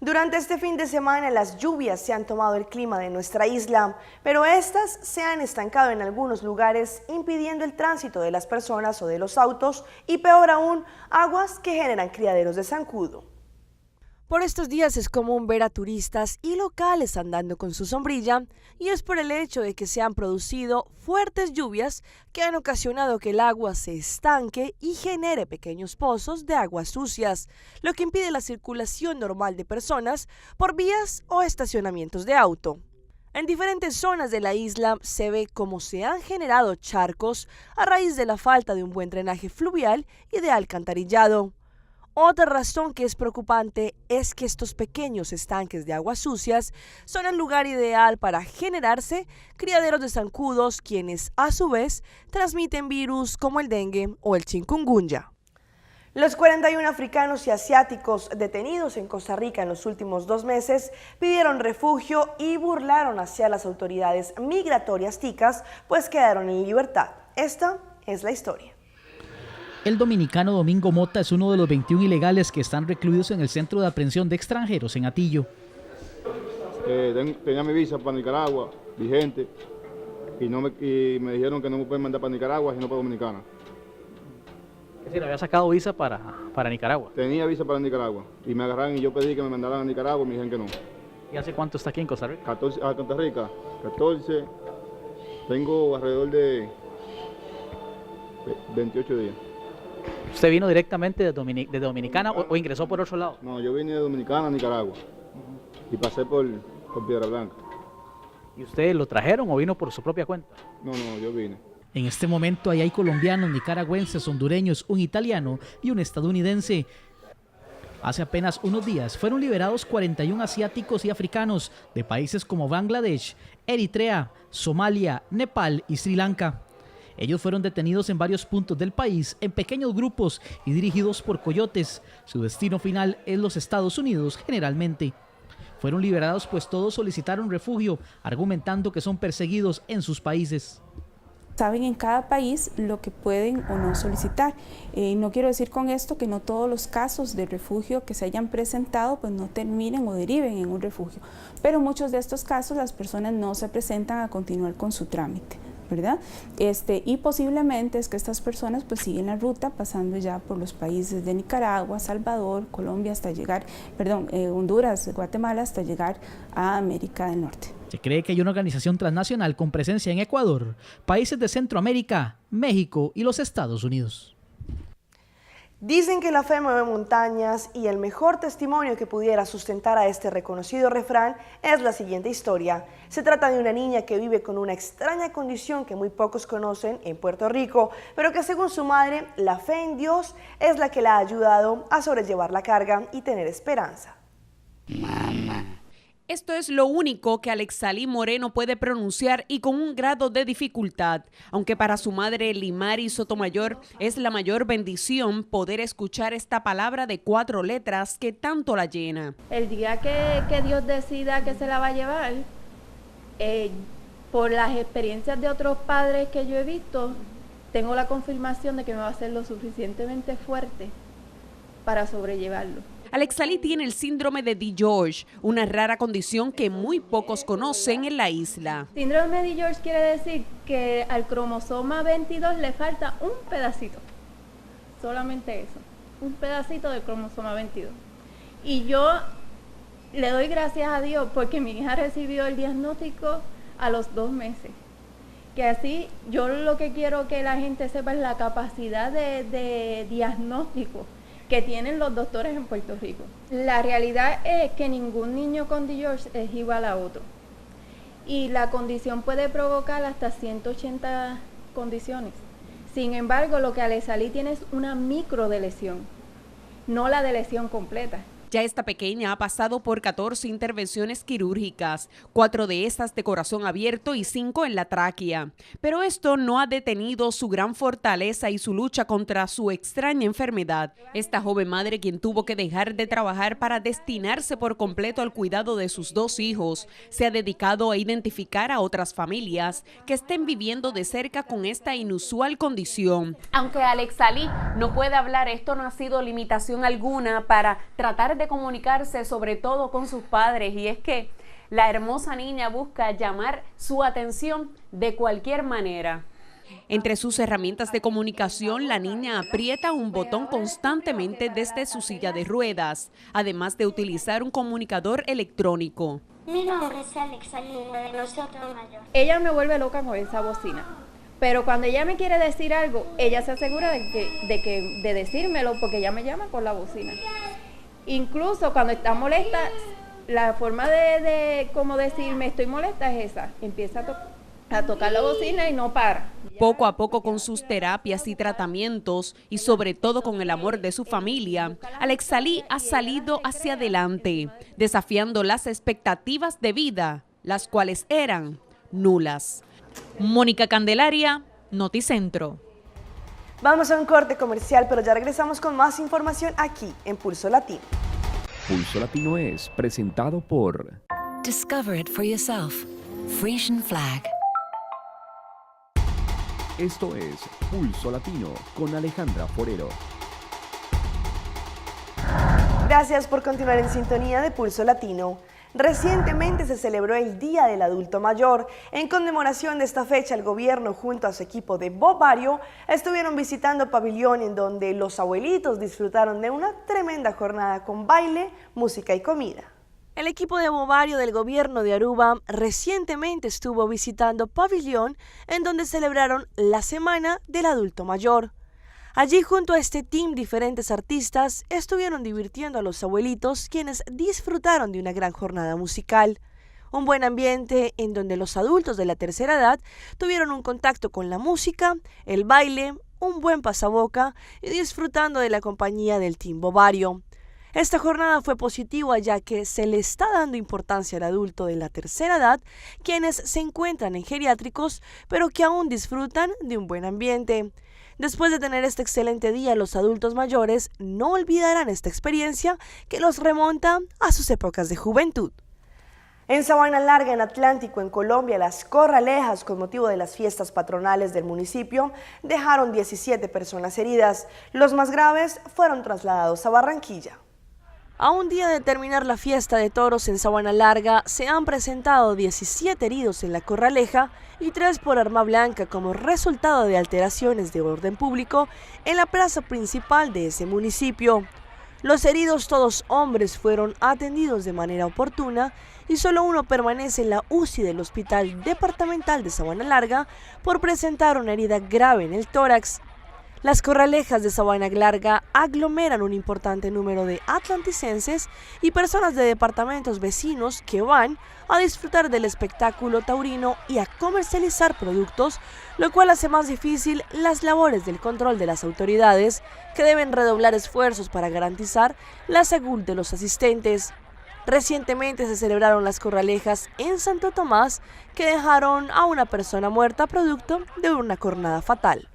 Durante este fin de semana las lluvias se han tomado el clima de nuestra isla, pero estas se han estancado en algunos lugares, impidiendo el tránsito de las personas o de los autos y peor aún, aguas que generan criaderos de zancudo. Por estos días es común ver a turistas y locales andando con su sombrilla, y es por el hecho de que se han producido fuertes lluvias que han ocasionado que el agua se estanque y genere pequeños pozos de aguas sucias, lo que impide la circulación normal de personas por vías o estacionamientos de auto. En diferentes zonas de la isla se ve cómo se han generado charcos a raíz de la falta de un buen drenaje fluvial y de alcantarillado. Otra razón que es preocupante es que estos pequeños estanques de aguas sucias son el lugar ideal para generarse criaderos de zancudos, quienes a su vez transmiten virus como el dengue o el chikungunya. Los 41 africanos y asiáticos detenidos en Costa Rica en los últimos 2 meses pidieron refugio y burlaron hacia las autoridades migratorias ticas, pues quedaron en libertad. Esta es la historia. El dominicano Domingo Mota es uno de los 21 ilegales que están recluidos en el Centro de Aprehensión de Extranjeros en Atillo. Tenía mi visa para Nicaragua, vigente, y me dijeron que no me pueden mandar para Nicaragua, sino para Dominicana. Es decir, había sacado visa para Nicaragua. Tenía visa para Nicaragua, y me agarraron y yo pedí que me mandaran a Nicaragua y me dijeron que no. ¿Y hace cuánto está aquí en Costa Rica? 14, Costa Rica, 14, tengo alrededor de 28 días. ¿Usted vino directamente de Dominicana o ingresó por otro lado? No, yo vine de Dominicana a Nicaragua y pasé por Piedra Blanca. ¿Y usted lo trajeron o vino por su propia cuenta? No, yo vine. En este momento ahí hay colombianos, nicaragüenses, hondureños, un italiano y un estadounidense. Hace apenas unos días fueron liberados 41 asiáticos y africanos de países como Bangladesh, Eritrea, Somalia, Nepal y Sri Lanka. Ellos fueron detenidos en varios puntos del país, en pequeños grupos y dirigidos por coyotes. Su destino final es los Estados Unidos, generalmente. Fueron liberados pues todos solicitaron refugio, argumentando que son perseguidos en sus países. Saben en cada país lo que pueden o no solicitar. No quiero decir con esto que no todos los casos de refugio que se hayan presentado pues no terminen o deriven en un refugio, pero muchos de estos casos las personas no se presentan a continuar con su trámite, ¿verdad? Y posiblemente es que estas personas pues siguen la ruta pasando ya por los países de Nicaragua, Salvador, Colombia hasta llegar, Honduras, Guatemala hasta llegar a América del Norte. Se cree que hay una organización transnacional con presencia en Ecuador, países de Centroamérica, México y los Estados Unidos. Dicen que la fe mueve montañas y el mejor testimonio que pudiera sustentar a este reconocido refrán es la siguiente historia. Se trata de una niña que vive con una extraña condición que muy pocos conocen en Puerto Rico, pero que según su madre, la fe en Dios es la que la ha ayudado a sobrellevar la carga y tener esperanza. Mamá. Esto es lo único que Alexalí Moreno puede pronunciar y con un grado de dificultad, aunque para su madre Limari Sotomayor es la mayor bendición poder escuchar esta palabra de 4 letras que tanto la llena. El día que Dios decida que se la va a llevar, por las experiencias de otros padres que yo he visto, tengo la confirmación de que me va a ser lo suficientemente fuerte para sobrellevarlo. Alexalí tiene el síndrome de DiGeorge, una rara condición que muy pocos conocen en la isla. Síndrome de DiGeorge quiere decir que al cromosoma 22 le falta un pedacito, solamente eso, un pedacito del cromosoma 22. Y yo le doy gracias a Dios porque mi hija recibió el diagnóstico a los 2 meses. Que así, yo lo que quiero que la gente sepa es la capacidad de diagnóstico que tienen los doctores en Puerto Rico. La realidad es que ningún niño con DiGeorge es igual a otro. Y la condición puede provocar hasta 180 condiciones. Sin embargo, lo que Alexalí tiene es una micro de lesión, no la de lesión completa. Ya esta pequeña ha pasado por 14 intervenciones quirúrgicas, 4 de estas de corazón abierto y 5 en la tráquea. Pero esto no ha detenido su gran fortaleza y su lucha contra su extraña enfermedad. Esta joven madre, quien tuvo que dejar de trabajar para destinarse por completo al cuidado de sus 2 hijos, se ha dedicado a identificar a otras familias que estén viviendo de cerca con esta inusual condición. Aunque Alexalí no puede hablar, esto no ha sido limitación alguna para tratar de de comunicarse sobre todo con sus padres, y es que la hermosa niña busca llamar su atención de cualquier manera. Entre sus herramientas de comunicación, la niña aprieta un botón constantemente desde su silla de ruedas, además de utilizar un comunicador electrónico. Mi nombre es Alexa, niña de nosotros mayor. Ella me vuelve loca con esa bocina. Pero cuando ella me quiere decir algo, ella se asegura de decírmelo, porque ella me llama por la bocina. Incluso cuando está molesta, la forma de cómo decirme estoy molesta es esa. Empieza a tocar la bocina y no para. Poco a poco, con sus terapias y tratamientos, y sobre todo con el amor de su familia, Alexalí ha salido hacia adelante, desafiando las expectativas de vida, las cuales eran nulas. Mónica Candelaria, Noticentro. Vamos a un corte comercial, pero ya regresamos con más información aquí en Pulso Latino. Pulso Latino es presentado por Discover it for yourself. Frisian Flag. Esto es Pulso Latino con Alejandra Forero. Gracias por continuar en sintonía de Pulso Latino. Recientemente se celebró el Día del Adulto Mayor. En conmemoración de esta fecha, el gobierno junto a su equipo de Bovario estuvieron visitando pabellón en donde los abuelitos disfrutaron de una tremenda jornada con baile, música y comida. El equipo de Bovario del gobierno de Aruba recientemente estuvo visitando pabellón en donde celebraron la Semana del Adulto Mayor. Allí, junto a este team, diferentes artistas estuvieron divirtiendo a los abuelitos, quienes disfrutaron de una gran jornada musical. Un buen ambiente en donde los adultos de la tercera edad tuvieron un contacto con la música, el baile, un buen pasaboca y disfrutando de la compañía del team Bovario. Esta jornada fue positiva ya que se le está dando importancia al adulto de la tercera edad, quienes se encuentran en geriátricos, pero que aún disfrutan de un buen ambiente. Después de tener este excelente día, los adultos mayores no olvidarán esta experiencia que los remonta a sus épocas de juventud. En Sabana Larga, en Atlántico, en Colombia, las corralejas, con motivo de las fiestas patronales del municipio, dejaron 17 personas heridas. Los más graves fueron trasladados a Barranquilla. A un día de terminar la fiesta de toros en Sabana Larga, se han presentado 17 heridos en la Corraleja y 3 por arma blanca como resultado de alteraciones de orden público en la plaza principal de ese municipio. Los heridos, todos hombres, fueron atendidos de manera oportuna y solo uno permanece en la UCI del Hospital Departamental de Sabana Larga por presentar una herida grave en el tórax. Las corralejas de Sabana Larga aglomeran un importante número de atlanticenses y personas de departamentos vecinos que van a disfrutar del espectáculo taurino y a comercializar productos, lo cual hace más difícil las labores del control de las autoridades, que deben redoblar esfuerzos para garantizar la salud de los asistentes. Recientemente se celebraron las corralejas en Santo Tomás, que dejaron a una persona muerta producto de una cornada fatal.